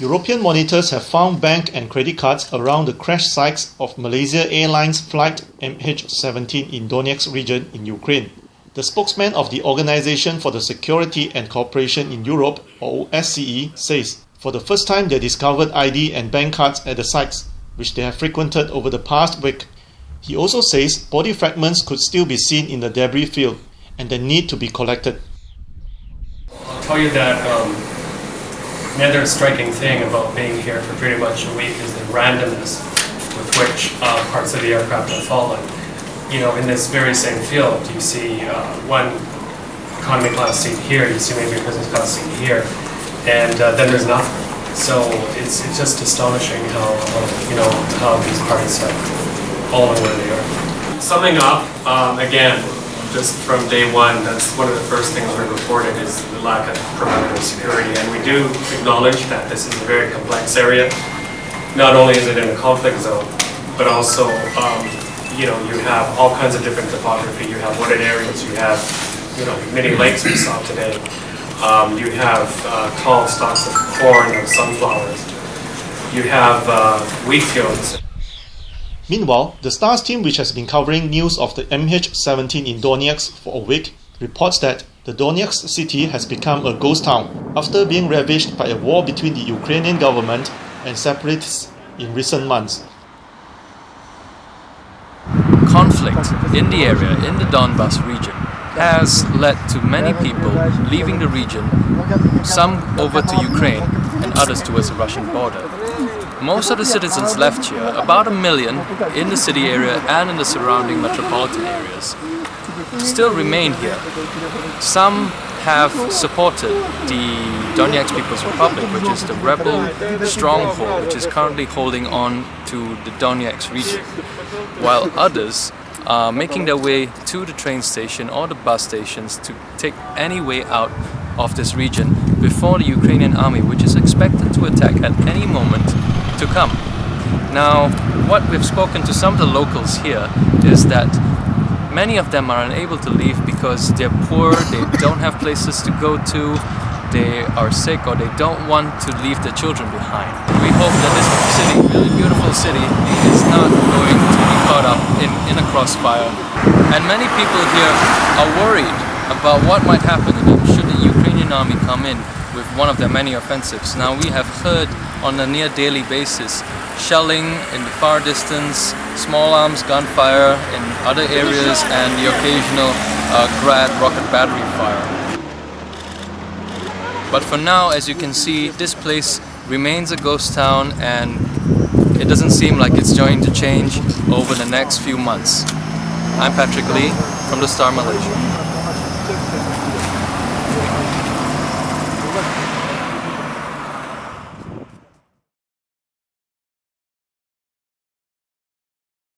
European monitors have found bank and credit cards around the crash sites of Malaysia Airlines Flight MH17 in Donetsk region in Ukraine. The spokesman of the Organization for the Security and Cooperation in Europe, or OSCE, says for the first time they discovered ID and bank cards at the sites, which they have frequented over the past week. He also says body fragments could still be seen in the debris field and they need to be collected. I'll tell you that another striking thing about being here for pretty much a week is the randomness with which parts of the aircraft have fallen. You know, in this very same field, you see one economy class seat here, you see maybe a business class seat here, and then there's nothing. So it's just astonishing how these parts have fallen where they are. Summing up, again, just from day one, that's one of the first things we reported is the lack of perimeter security, and we do acknowledge that this is a very complex area. Not only is it in a conflict zone, but also you have all kinds of different topography. You have wooded areas, you have many lakes we saw today. You have tall stalks of corn and sunflowers. You have wheat fields. Meanwhile, the STARS team, which has been covering news of the MH17 in Donetsk for a week, reports that the Donetsk city has become a ghost town after being ravaged by a war between the Ukrainian government and separatists in recent months. Conflict in the area, in the Donbas region, has led to many people leaving the region, some over to Ukraine and others towards the Russian border. Most of the citizens left here, about 1 million in the city area and in the surrounding metropolitan areas, still remain here. Some have supported the Donetsk People's Republic, which is the rebel stronghold which is currently holding on to the Donetsk region, while others are making their way to the train station or the bus stations to take any way out of this region before the Ukrainian army, which is expected to attack at any moment to come. Now, what we've spoken to some of the locals here is that many of them are unable to leave because they're poor, they don't have places to go to, they are sick, or they don't want to leave their children behind. We hope that this city, really beautiful city, is not going to be caught up in a crossfire. And many people here are worried about what might happen to them should the Ukrainian army come in with one of their many offensives. Now, we have heard on a near daily basis shelling in the far distance, small arms gunfire in other areas, and the occasional Grad rocket battery fire. But for now, as you can see, this place remains a ghost town, and it doesn't seem like it's going to change over the next few months. I'm Patrick Lee from the Star Malaysia.